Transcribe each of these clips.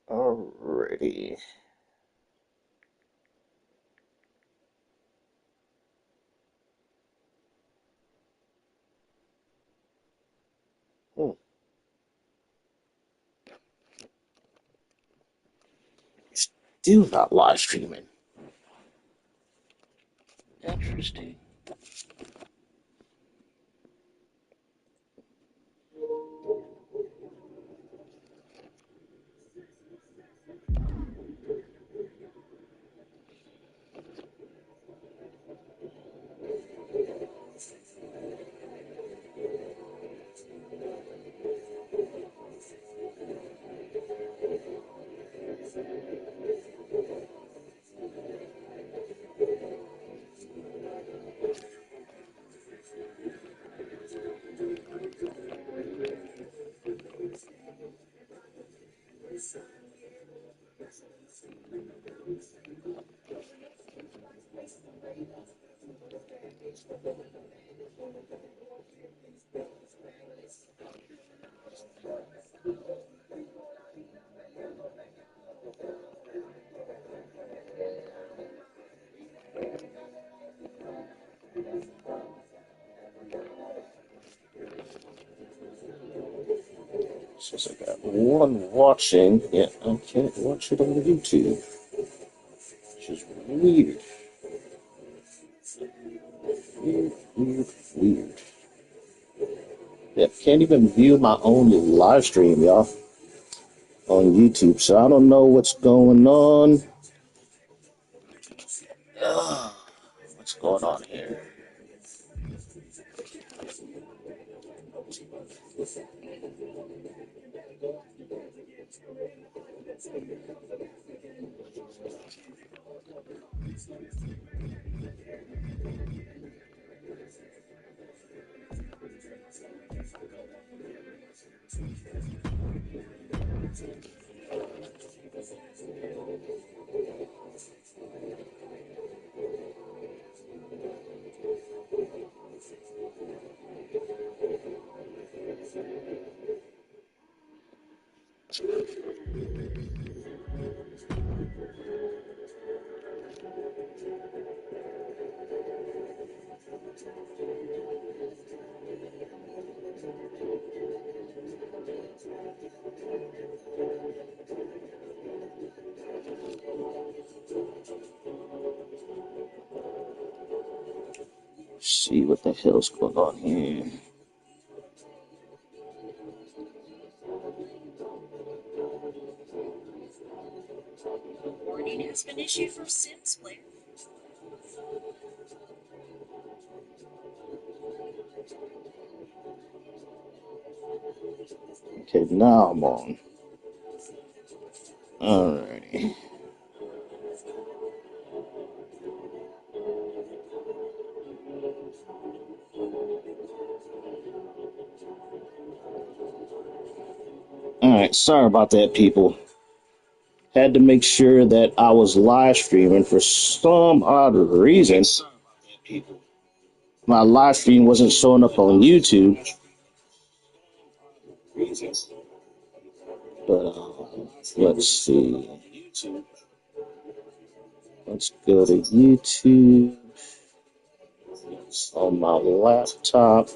Alrighty. Hmm. Still not live streaming. Interesting. Since I got one watching, yet I can't watch it on YouTube, which is weird. Weird. Yep, can't even view my own live stream, y'all, on YouTube. So I don't know what's going on. What's going on here? See what the hell's going on here. Warning has been issued for Sims player. Okay, now I'm on. Alrighty. Alright, sorry about that, people. Had to make sure that I was live streaming for some odd reason. My live stream wasn't showing up on YouTube. But let's see. Let's go to YouTube on my laptop.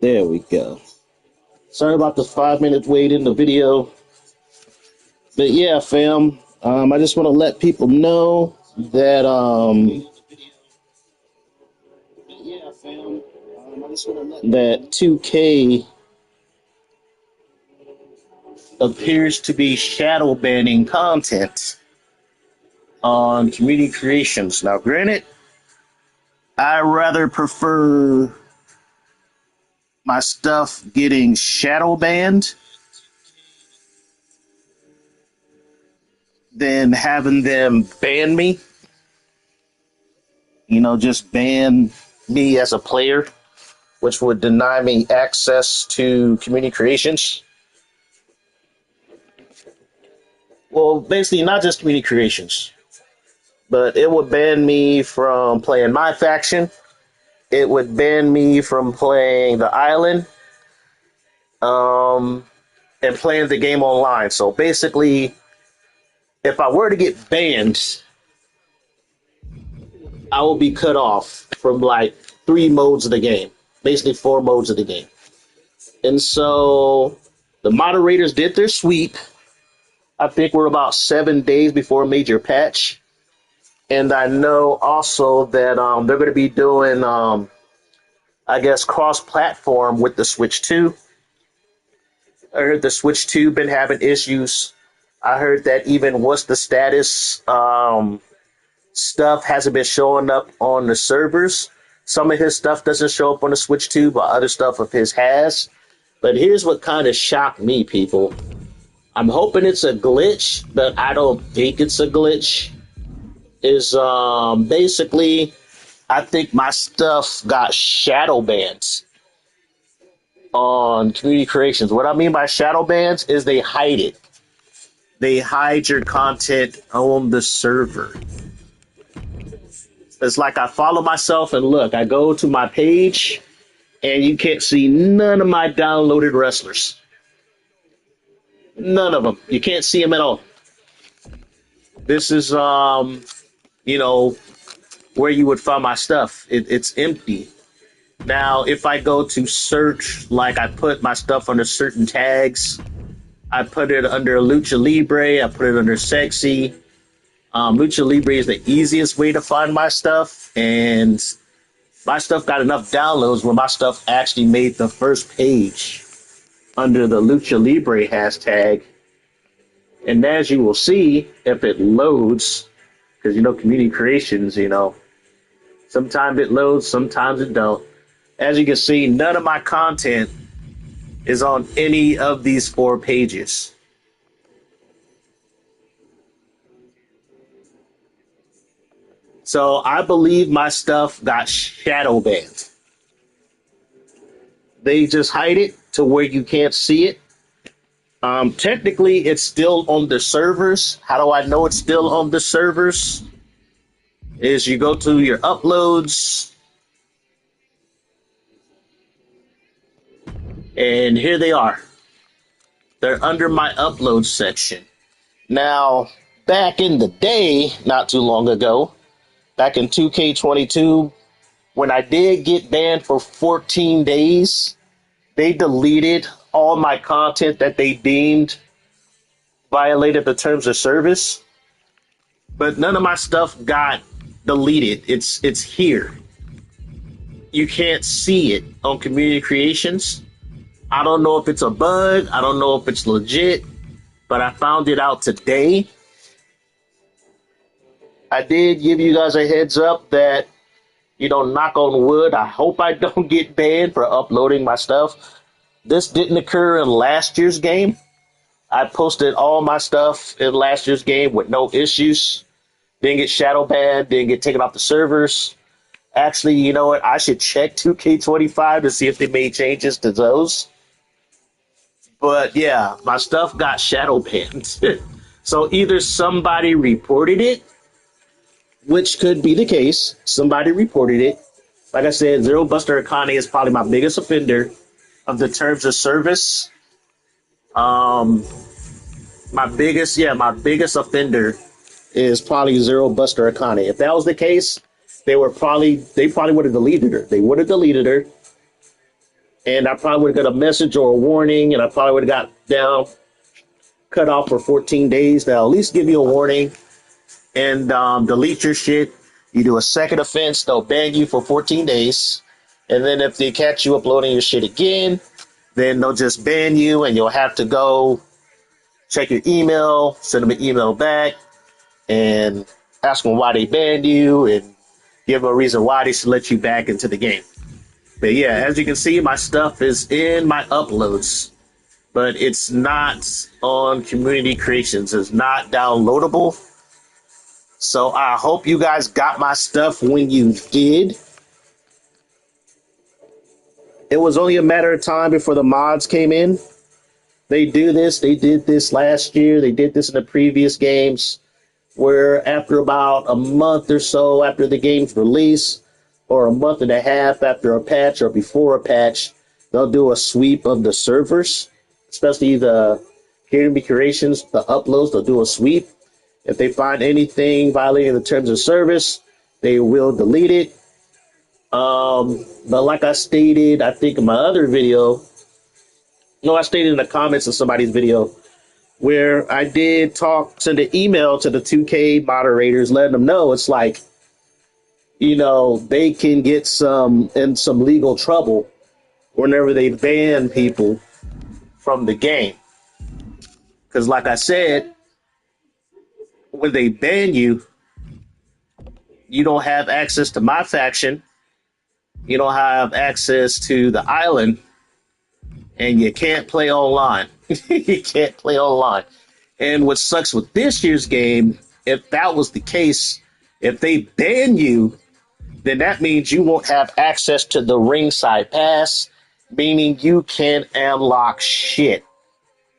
There we go. Sorry about the 5-minute wait in the video. But yeah, fam, I just want to let people know that that 2K appears to be shadow banning content on community creations. Now, granted, I rather prefer my stuff getting shadow banned than having them ban me. You know, just ban me as a player, which would deny me access to community creations. Well, basically, not just community creations, but it would ban me from playing my faction. It would ban me from playing the island. and playing the game online. So basically, if I were to get banned, I will be cut off from like 3 modes of the game, basically 4 modes of the game. And so the moderators did their sweep. I think we're about 7 days before a major patch. And I know also that they're going to be doing, I guess, cross-platform with the Switch 2. I heard the Switch 2 been having issues. I heard that even what's the status stuff hasn't been showing up on the servers. Some of his stuff doesn't show up on the Switch 2, but other stuff of his has. But here's what kind of shocked me, people. I'm hoping it's a glitch, but I don't think it's a glitch. Is basically, I think my stuff got shadow bans on community creations. What I mean by shadow bans is they hide it. They hide your content on the server. It's like I follow myself and look, I go to my page and you can't see none of my downloaded wrestlers. None of them. You can't see them at all. This is, where you would find my stuff. It's empty. Now, if I go to search, like I put my stuff under certain tags, I put it under Lucha Libre, I put it under Sexy. Lucha Libre is the easiest way to find my stuff, and my stuff got enough downloads where my stuff actually made the first page under the Lucha Libre hashtag. And as you will see, if it loads, because community creations, sometimes it loads, sometimes it don't. As you can see, none of my content is on any of these 4 pages. So I believe my stuff got shadow banned. They just hide it to where you can't see it. Technically, it's still on the servers. How do I know it's still on the servers? Is you go to your uploads, and here they are. They're under my uploads section. Now, back in the day, not too long ago, back in 2K22, when I did get banned for 14 days, they deleted all my content that they deemed violated the terms of service. But none of my stuff got deleted. It's here. You can't see it on community creations. I don't know if it's a bug. I don't know if it's legit, but I found it out today. I did give you guys a heads up that, knock on wood, I hope I don't get banned for uploading my stuff. This didn't occur in last year's game. I posted all my stuff in last year's game with no issues. Didn't get shadow banned, didn't get taken off the servers. Actually, you know what? I should check 2K25 to see if they made changes to those. But yeah, my stuff got shadow banned. So either somebody reported it, which could be the case. Somebody reported it. Like I said, Zero Buster Akane is probably my biggest offender of the terms of service. My biggest offender is probably Zero Buster Akane. If that was the case, they probably would have deleted her. They would have deleted her. And I probably would have got a message or a warning, and I probably would have got cut off for 14 days. They'll at least give you a warning and delete your shit. You do a second offense, they'll ban you for 14 days. And then if they catch you uploading your shit again, then they'll just ban you, and you'll have to go check your email, send them an email back, and ask them why they banned you, and give them a reason why they should let you back into the game. But yeah, as you can see, my stuff is in my uploads, but it's not on community creations. It's not downloadable. So I hope you guys got my stuff when you did. It was only a matter of time before the mods came in. They did this last year. They did this in the previous games, where after about a month or so after the game's release, or a month and a half after a patch or before a patch, they'll do a sweep of the servers. especially the community creations, the uploads. They'll do a sweep. If they find anything violating the terms of service, they will delete it. But like I stated, I think in my other video, no, I stated in the comments of somebody's video where I did send an email to the 2K moderators, letting them know it's like, they can get in some legal trouble whenever they ban people from the game. Because, like I said, when they ban you, you don't have access to my faction, you don't have access to the island, and you can't play online. You can't play online. And what sucks with this year's game, if that was the case, if they ban you, then that means you won't have access to the ringside pass, meaning you can't unlock shit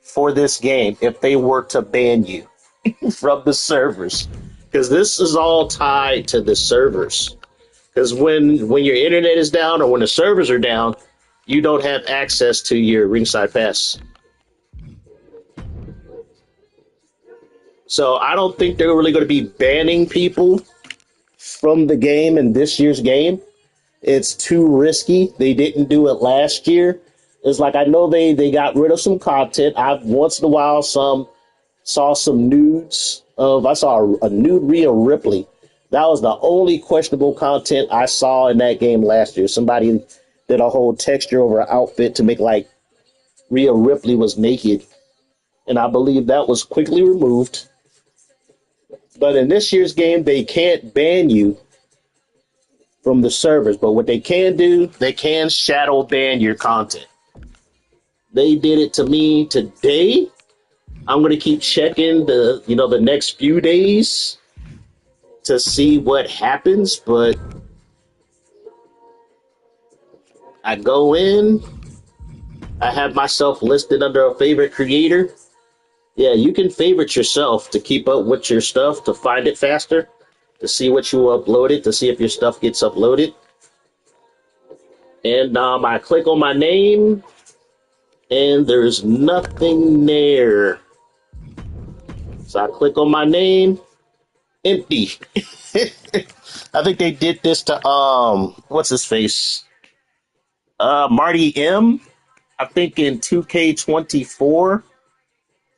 for this game if they were to ban you from the servers. Because this is all tied to the servers. Because when your internet is down or when the servers are down, you don't have access to your ringside pass. So I don't think they're really going to be banning people from the game in this year's game. It's too risky. They didn't do it last year. It's like I know they got rid of some content. I've once in a while saw some nudes of I saw a nude Rhea Ripley. That was the only questionable content I saw in that game last year. Somebody did a whole texture over an outfit to make like Rhea Ripley was naked. And I believe that was quickly removed. But in this year's game, they can't ban you from the servers. But what they can do, they can shadow ban your content. They did it to me today. I'm going to keep checking the next few days to see what happens. But I go in, I have myself listed under a favorite creator. Yeah, you can favorite yourself to keep up with your stuff, to find it faster, to see what you uploaded, to see if your stuff gets uploaded. And I click on my name, and there's nothing there. So I click on my name, empty. I think they did this to what's his face? Marty M. I think in 2K24.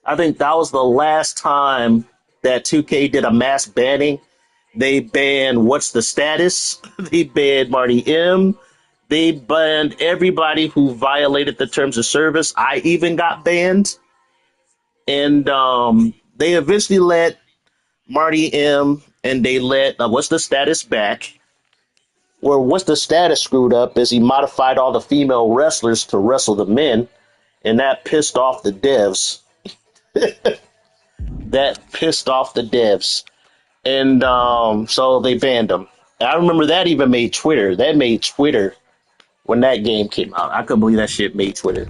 I think that was the last time that 2K did a mass banning. They banned What's the Status? They banned Marty M. They banned everybody who violated the terms of service. I even got banned. And they eventually let Marty M. and they let What's the Status back. Where What's the Status screwed up is he modified all the female wrestlers to wrestle the men. And that pissed off the devs. That pissed off the devs. And so they banned them. I remember that even made Twitter. That made Twitter when that game came out. I couldn't believe that shit made Twitter.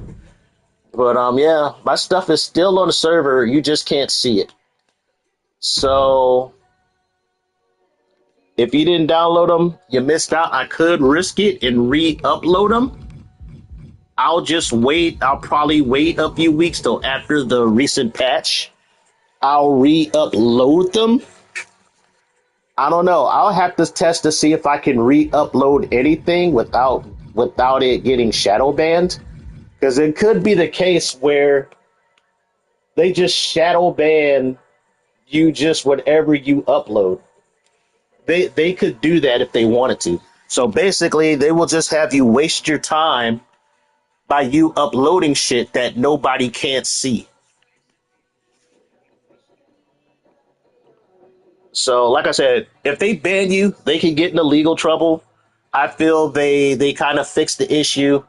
But yeah, my stuff is still on the server. You just can't see it. So if you didn't download them, you missed out. I could risk it and re-upload them. I'll just wait. I'll probably wait a few weeks till after the recent patch. I'll re-upload them. I don't know. I'll have to test to see if I can re-upload anything without it getting shadow banned. Because it could be the case where they just shadow ban you just whatever you upload. They could do that if they wanted to. So basically, they will just have you waste your time by you uploading shit that nobody can't see. So, like I said, if they ban you, they can get into legal trouble. I feel they kind of fixed the issue.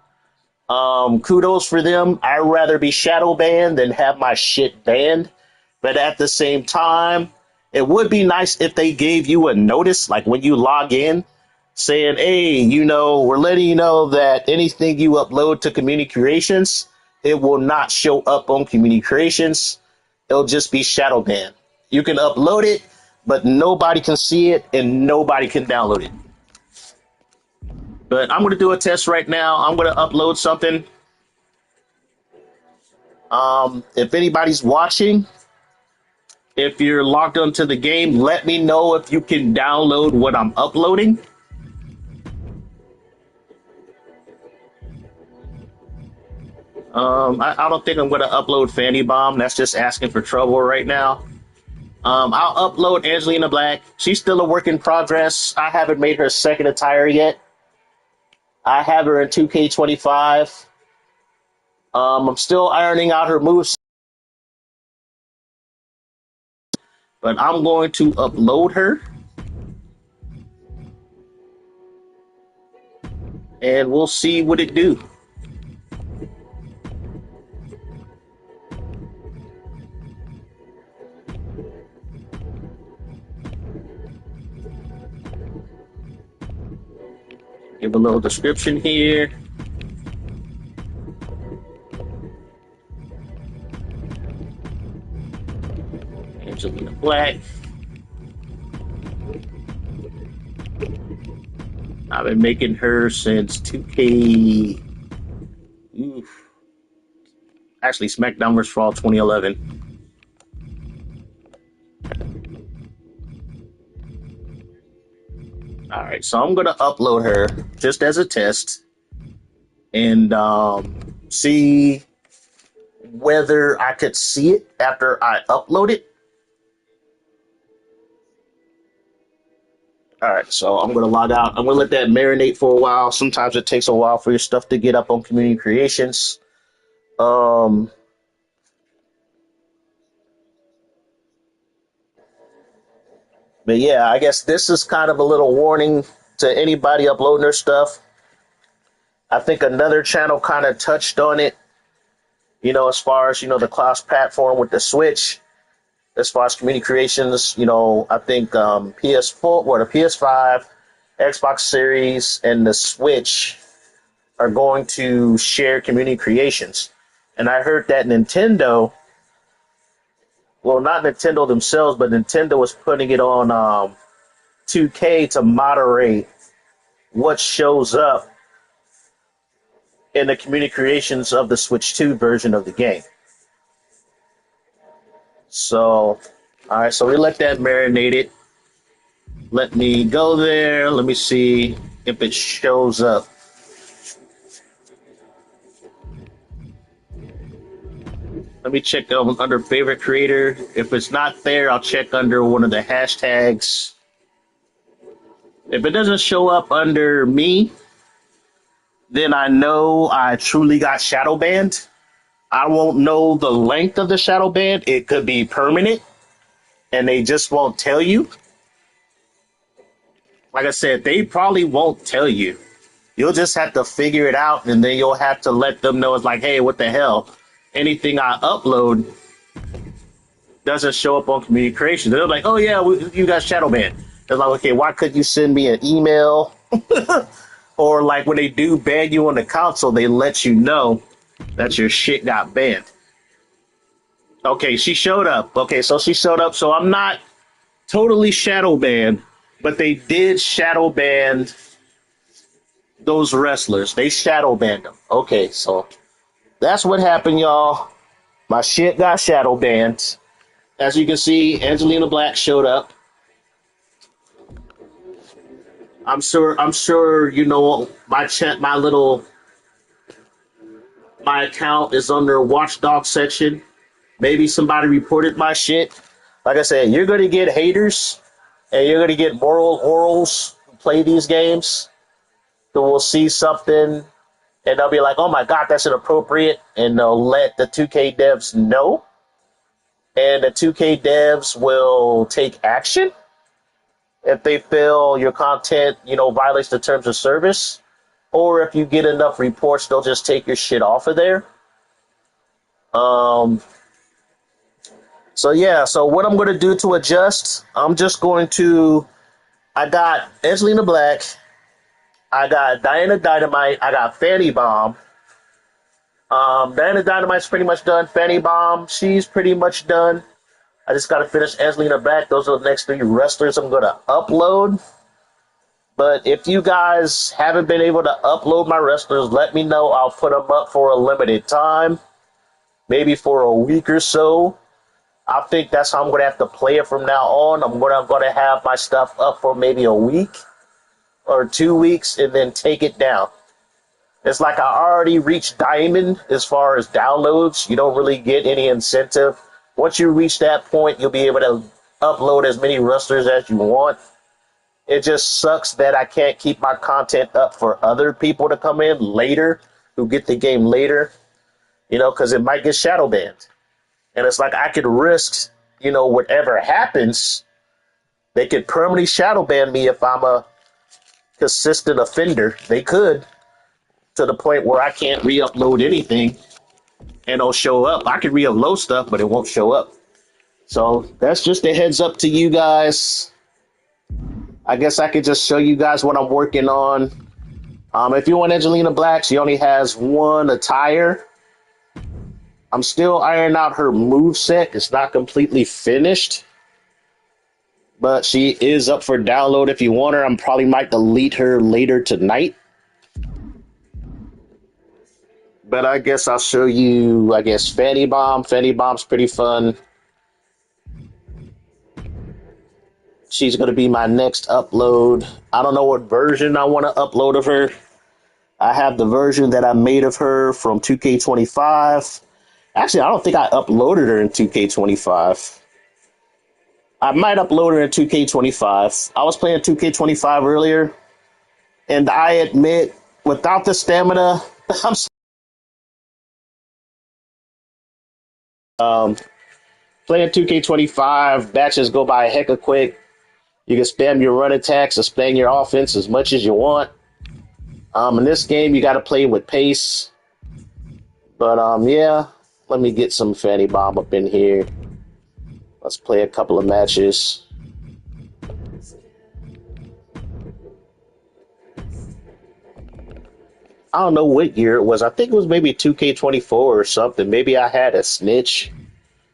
Kudos for them. I'd rather be shadow banned than have my shit banned. But at the same time, it would be nice if they gave you a notice, like when you log in, saying, hey, we're letting you know that anything you upload to Community Creations, it will not show up on Community Creations. It'll just be shadow banned. You can upload it, but nobody can see it and nobody can download it. But I'm going to do a test right now. I'm going to upload something. If anybody's watching, if you're logged onto the game, let me know if you can download what I'm uploading. I don't think I'm going to upload Fanny Bomb. That's just asking for trouble right now. I'll upload Angelina Black. She's still a work in progress. I haven't made her second attire yet. I have her in 2K25. I'm still ironing out her moves, but I'm going to upload her. And we'll see what it do. Give a little description here. Angelina Black. I've been making her since 2K. Oof. Actually, SmackDown vs. Raw 2011. All right, so I'm gonna upload her just as a test and see whether I could see it after I upload it. All right, so I'm gonna log out. I'm gonna let that marinate for a while. Sometimes it takes a while for your stuff to get up on Community Creations. But yeah, I guess this is kind of a little warning to anybody uploading their stuff. I think another channel kind of touched on it, as far as, the cross platform with the Switch, as far as Community Creations, I think PS4 or the PS5, Xbox Series, and the Switch are going to share Community Creations. And I heard that Nintendo, well, not Nintendo themselves, but Nintendo was putting it on 2K to moderate what shows up in the Community Creations of the Switch 2 version of the game. So, all right, so we let that marinate it. Let me go there. Let me see if it shows up. Let me check under favorite creator. If it's not there, I'll check under one of the hashtags. If it doesn't show up under me, then I know I truly got shadow banned. I won't know the length of the shadow ban. It could be permanent, and they just won't tell you. Like I said, they probably won't tell you. You'll just have to figure it out, and then you'll have to let them know. It's like, hey, what the hell? Anything I upload doesn't show up on Community Creation. They're like, oh, yeah, you got shadow banned. They're like, okay, why couldn't you send me an email? Or like when they do ban you on the console, they let you know that your shit got banned. Okay, she showed up. Okay, so she showed up. So I'm not totally shadow banned, but they did shadow ban those wrestlers. They shadow banned them. Okay, so that's what happened, y'all. My shit got shadow banned. As you can see, Angelina Black showed up. I'm sure my account is under watchdog section. Maybe somebody reported my shit. Like I said, you're gonna get haters and you're gonna get moral orals who play these games who will see something and they'll be like, oh my god, that's inappropriate, and they'll let the 2K devs know. And the 2K devs will take action if they feel your content, violates the terms of service, or if you get enough reports, they'll just take your shit off of there. So yeah, so what I'm going to do to adjust, I got Angelina Black, I got Diana Dynamite, I got Fanny Bomb. Diana Dynamite's pretty much done. Fanny Bomb, she's pretty much done. I just got to finish Angelina Black. Those are the next 3 wrestlers I'm going to upload. But if you guys haven't been able to upload my wrestlers, let me know. I'll put them up for a limited time. maybe for a week or so. I think that's how I'm going to have to play it from now on. I'm going to have my stuff up for maybe a week or 2 weeks and then take it down. It's like I already reached diamond as far as downloads. You don't really get any incentive. Once you reach that point, you'll be able to upload as many wrestlers as you want. It just sucks that I can't keep my content up for other people to come in later, who get the game later, because it might get shadow banned. And it's like I could risk, whatever happens, they could permanently shadow ban me if I'm a consistent offender. They could, to the point where I can't re-upload anything and it'll show up. I can re-upload stuff, but it won't show up. So that's just a heads up to you guys. I guess I could just show you guys what I'm working on. If you want Angelina Black, she only has one attire. I'm still ironing out her moveset. It's not completely finished, but she is up for download if you want her. I probably might delete her later tonight. But I guess I'll show you, Fanny Bomb. Fanny Bomb's pretty fun. She's going to be my next upload. I don't know what version I want to upload of her. I have the version that I made of her from 2K25. Actually, I don't think I uploaded her in 2K25. I might upload her in 2K25. I was playing 2K25 earlier, and I admit, without the stamina, playing 2K25, matches go by a heck of quick. You can spam your run attacks or spam your offense as much as you want. In this game, you got to play with pace. But yeah, let me get some Fanny Bomb up in here. Let's play a couple of matches. I don't know what year it was. I think it was maybe 2K24 or something. Maybe I had a snitch.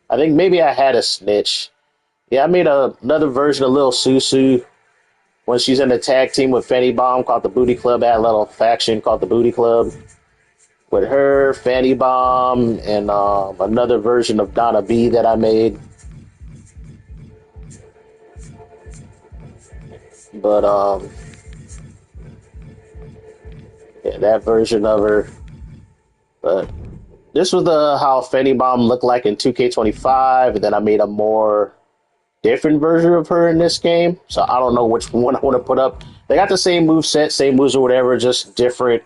I think maybe I had a snitch. Yeah, I made another version of Lil Susu when she's in a tag team with Fanny Bomb called the Booty Club. I had a little faction called the Booty Club with her, Fanny Bomb, and another version of Donna B that I made. But yeah, that version of her. But this was how Fanny Bomb looked like in 2K25, and then I made a more different version of her in this game. So I don't know which one I want to put up. They got the same moveset, same moves or whatever, just different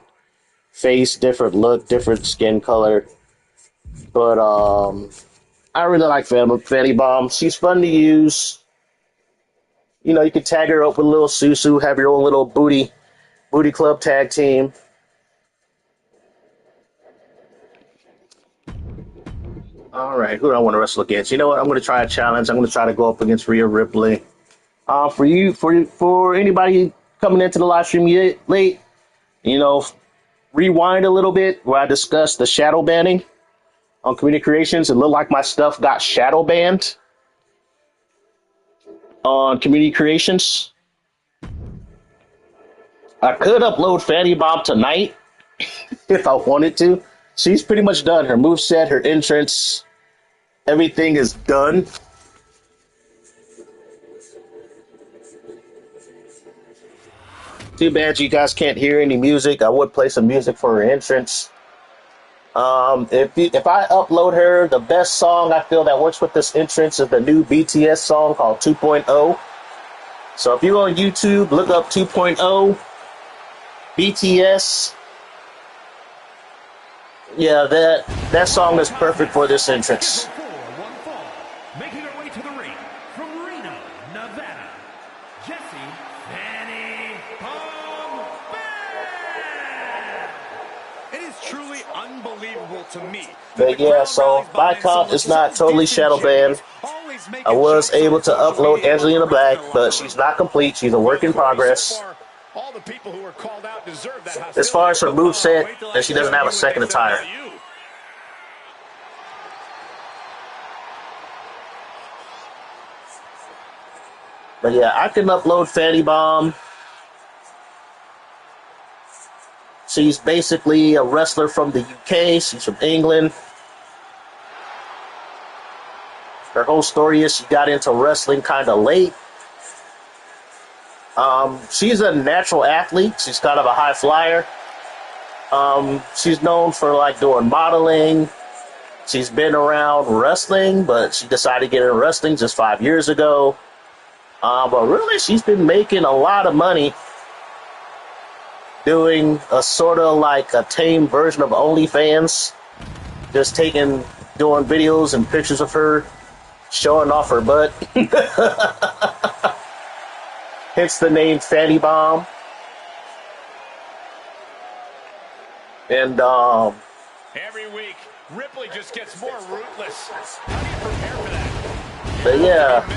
face, different look, different skin color. But I really like Fanny Bomb. She's fun to use. You can tag her up with Lil Susu, have your own little booty club tag team. All right, who do I want to wrestle against? You know what? I'm going to try a challenge. I'm going to try to go up against Rhea Ripley. For anybody coming into the live stream late, rewind a little bit where I discussed the shadow banning on Community Creations. It looked like my stuff got shadow banned on Community Creations. I could upload Fanny Bomb tonight if I wanted to. She's pretty much done. Her moveset, her entrance, everything is done. Too bad you guys can't hear any music. I would play some music for her entrance. If I upload her, the best song I feel that works with this entrance is the new BTS song called 2.0. So if you go on YouTube, look up 2.0 BTS. Yeah, that song is perfect for this entrance. Making her way to the ring from Reno, Nevada, Jessie Fanny Bomb Band. It is truly unbelievable to me. But yeah, so my account is not totally shadow banned. I was able to upload Angelina Black, but she's not complete. She's a work in progress. All the people who were called out deserve that. As far as her moveset, and she doesn't have a second attire. But yeah, I can upload Fanny Bomb. She's basically a wrestler from the UK. She's from England. Her whole story is she got into wrestling kind of late. She's a natural athlete. She's kind of a high flyer. She's known for like doing modeling. She's been around wrestling, but she decided to get into wrestling just 5 years ago. But really, she's been making a lot of money doing a sort of like a tame version of OnlyFans. Just doing videos and pictures of her showing off her butt. Hence the name Fanny Bomb. And every week, Ripley just gets more ruthless. How do you prepare for that? but yeah,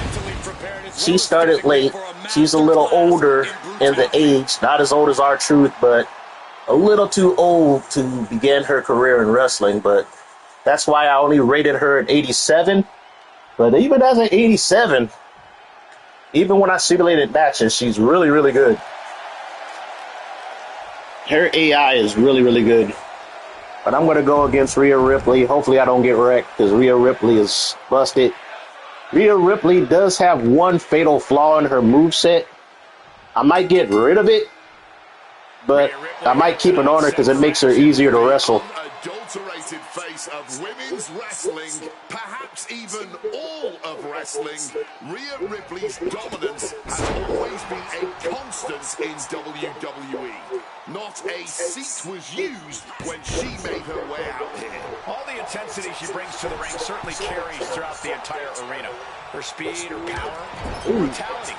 she started late. She's a little older in the age, not as old as R-Truth, but a little too old to begin her career in wrestling. But that's why I only rated her at 87. But even as an 87, even when I simulated matches, she's really, really good. Her AI is really, really good. But I'm going to go against Rhea Ripley. Hopefully I don't get wrecked because Rhea Ripley is busted. Rhea Ripley does have one fatal flaw in her moveset. I might get rid of it, but I might keep it on her because it makes her easier to wrestle. Adulterated face of women's wrestling, perhaps even all of wrestling, Rhea Ripley's dominance has always been a constant in WWE. Not a seat was used when she made her way out here. All the intensity she brings to the ring certainly carries throughout the entire arena. Her speed, her power, her brutality.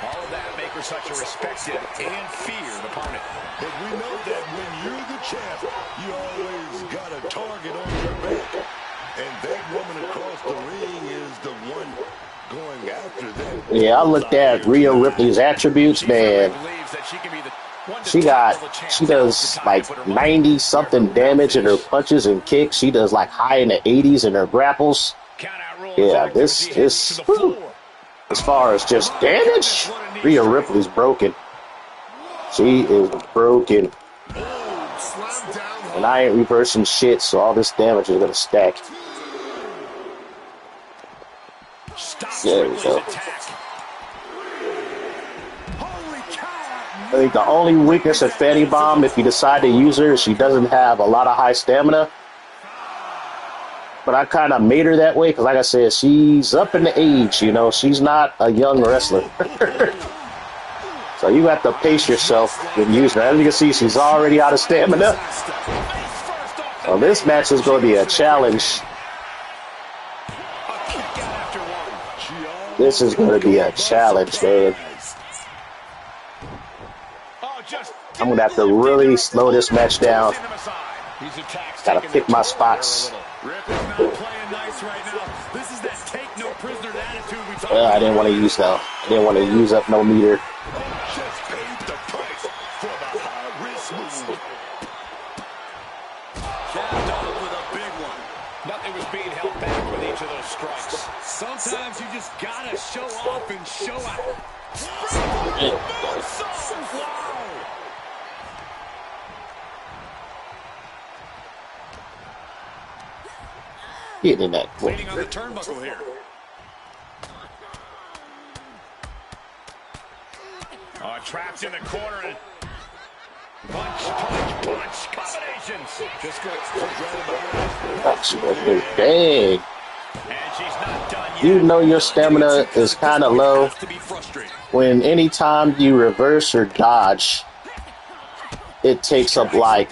All of that make her such a respected and feared opponent. But we know that when you're the champ, you always got a target on your back. And that woman across the ring is the one going after them. Yeah, I looked at Rhea Ripley's attributes, man. She does like 90 something damage in her punches and kicks. She does like high in the 80s in her grapples. Yeah, this whew. As far as just damage, Rhea Ripley's broken. She is broken. And I ain't reversing shit, so all this damage is gonna stack. There we go. I think the only weakness of Fanny Bomb, if you decide to use her, is she doesn't have a lot of high stamina. But I kind of made her that way because, like I said, she's up in the age, you know. She's not a young wrestler. So you have to pace yourself when using her. As you can see, she's already out of stamina. So this match is going to be a challenge. This is going to be a challenge, man. I'm going to have to really slow this match down. Got to pick my spots. I didn't want to use that. I didn't want to use up no meter. Nothing was being held back with each of those strikes. Sometimes you just gotta show off and show out. Getting in that quick. Waiting on the turnbuckle here. Oh, trapped in the corner and punch, punch, punch combinations. Just go That's big. and she's not done yet. You know your stamina is kind of low when anytime you reverse or dodge, it takes up like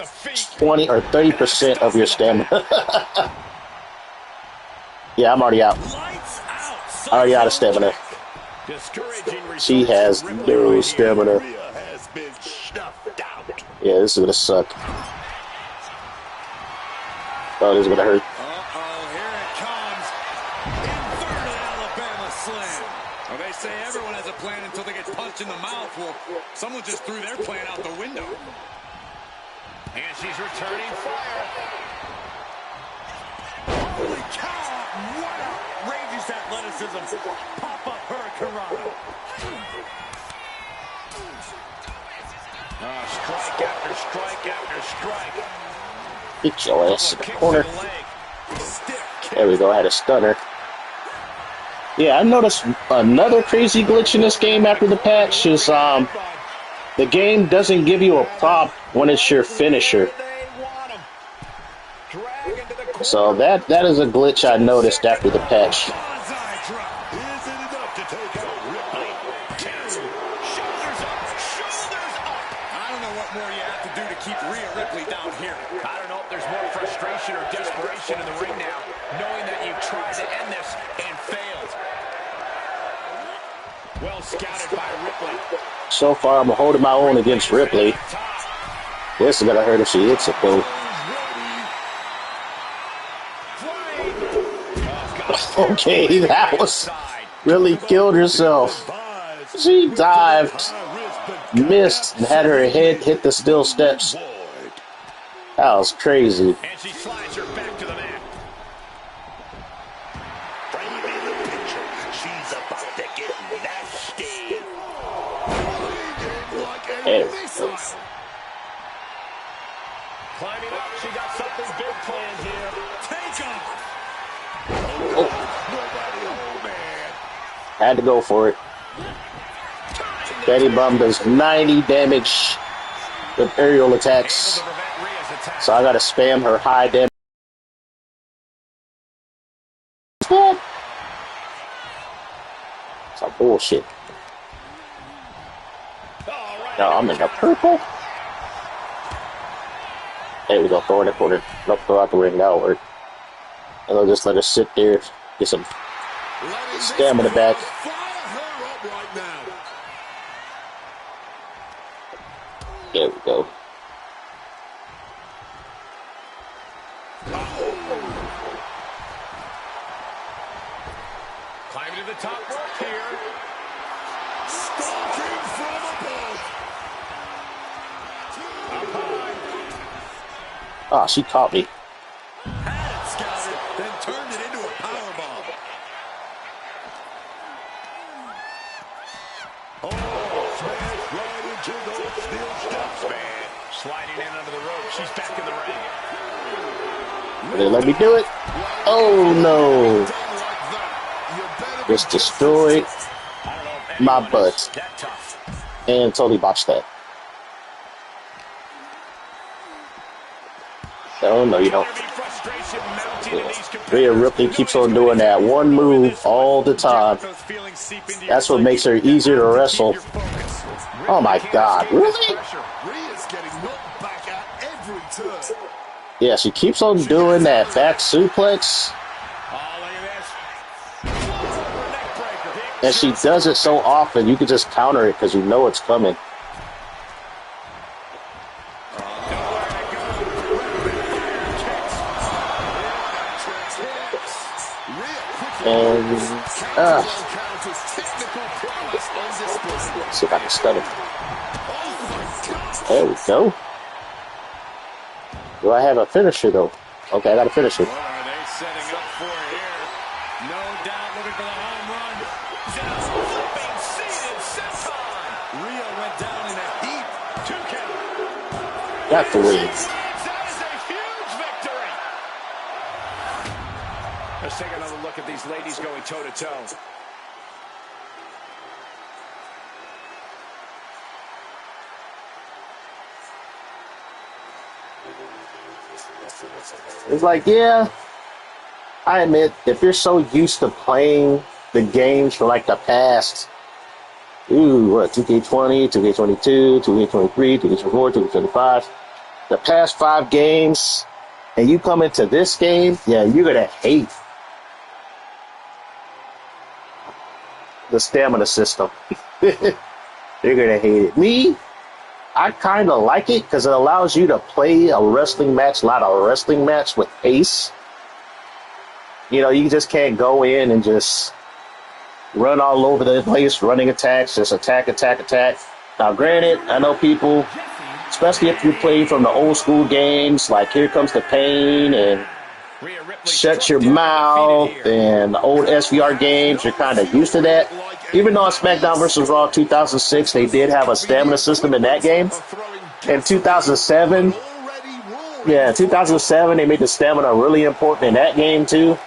20 or 30% of your stamina. Yeah, I'm already out. Already out of stamina. She has no stamina. Yeah, this is gonna suck. Oh, this is gonna hurt. Here it comes. Inverted Alabama slam. Well, they say everyone has a plan until they get punched in the mouth. Well, someone just threw their plan out the window. And she's returning fire. Holy cow! What outrageous athleticism! Pop-up hurricanrana. Strike after strike after strike. Get your ass in the corner. There we go. I had a stunner. Yeah, I noticed another crazy glitch in this game after the patch is the game doesn't give you a prompt when it's your finisher. So that is a glitch I noticed after the patch. Or desperation in the ring now, knowing that you've tried to end this and failed. Well scouted by Ripley. So far, I'm holding my own against Ripley. This is gonna hurt if she hits it, though. Okay, that was really killed herself. She dived, missed, and had her head hit the steel steps. That was crazy. And she slides her back to the mat. Framing the picture, she's about to get nasty. Hey. Climbing up, she got something big planned here. Take off. Oh. Had to go for it. Betty Bum does 90 damage with aerial attacks. So I gotta spam her high damage. Some bullshit. No, I'm in the purple. There we go, throw in the corner. Nope, throw out the ring, that'll work. And I'll just let her sit there, get some stamina back. There we go. Climbing to the top rope here. Stalking from above. Ah, she caught me. Had it scouted, then turned it into a powerbomb. Oh, smash right into those steel steps, man. Sliding in under the rope. She's back in the ring. They let me do it. Oh no. Just destroyed my butt. And totally botched that. Oh no, you don't. Yeah. Rhea Ripley keeps on doing that one move all the time. That's what makes her easier to wrestle. Oh my god, really? Yeah, she keeps on doing that back suplex. And she does it so often, you can just counter it because you know it's coming. And, let's see if I can stun it. There we go. Do I have a finisher, though? Okay, I got a finisher. What are they setting up for here? No doubt looking for the home run. Just flipping seated senton. Rhea went down in a heap. 2 count. Got the win. That is a huge victory. Let's take another look at these ladies going toe-to-toe. It's like, yeah, I admit, if you're so used to playing the games for like the past, 2K20, 2K22, 2K23, 2K24, 2K25, the past 5 games, and you come into this game, yeah, you're going to hate the stamina system. You're going to hate it. Me, I kind of like it because it allows you to play a wrestling match, not a wrestling match with pace. You know, you just can't go in and just run all over the place, running attacks, just attack. Now, granted, I know people, especially if you play from the old school games, like Here Comes the Pain and Shut Your Mouth and the old SVR games, you're kind of used to that. Even though on SmackDown vs. Raw 2006, they did have a stamina system in that game. In 2007, they made the stamina really important in that game too.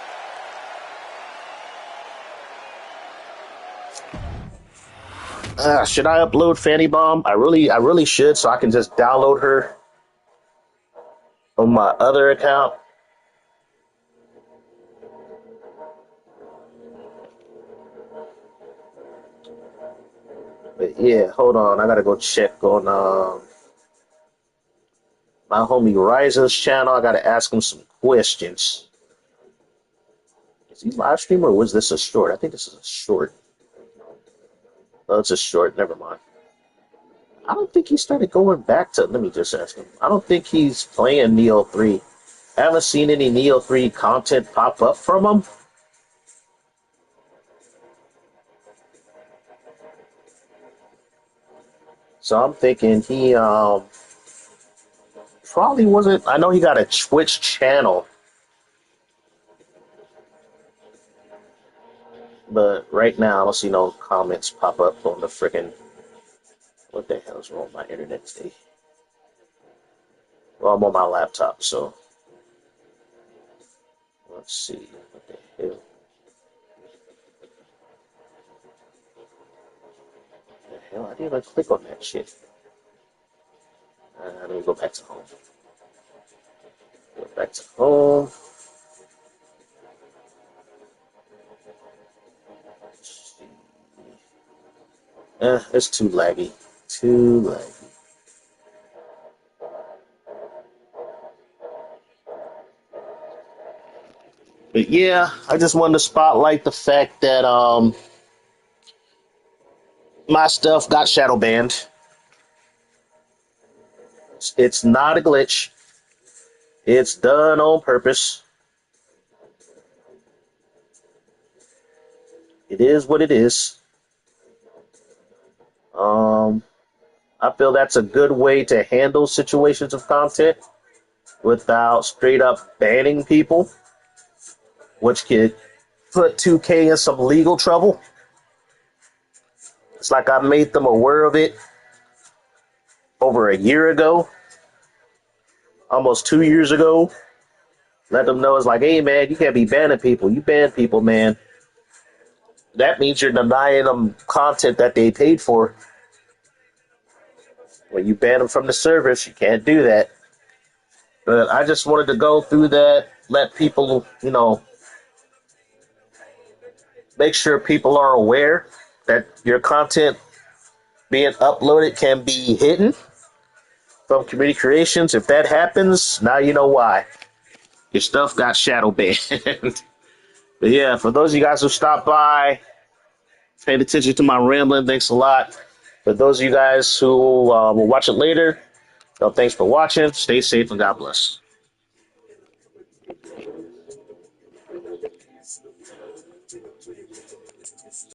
Should I upload Fanny Bomb? I really should, so I can just download her on my other account. But yeah, hold on. I gotta go check on my homie Riza's channel. I gotta ask him some questions. Is he live stream or was this a short? I think this is a short. Oh, it's a short. Never mind. I don't think he started going back to. Let me just ask him. I don't think he's playing Neo 3. I haven't seen any Neo 3 content pop up from him. So I'm thinking he probably wasn't. I know he got a Twitch channel, but right now I don't see no comments pop up on the freaking. What the hell is wrong with my internet today? Well, I'm on my laptop, so let's see. What the hell? What the hell? I didn't even click on that shit. Let me go back to home. Go back to home. It's too laggy. Too laggy. But yeah, I just wanted to spotlight the fact that my stuff got shadow banned. It's not a glitch. It's done on purpose. It is what it is. I feel that's a good way to handle situations of content without straight up banning people, which could put 2K in some legal trouble. It's like I made them aware of it over a year ago, almost 2 years ago. Let them know it's like, hey man, you can't be banning people. You ban people, man. That means you're denying them content that they paid for. When you ban them from the service, you can't do that. But I just wanted to go through that, let people, make sure people are aware that your content being uploaded can be hidden from community creations. If that happens, now you know why. Your stuff got shadow banned. But yeah, for those of you guys who stopped by, paid attention to my rambling, thanks a lot. For those of you guys who will watch it later, thanks for watching. Stay safe and God bless.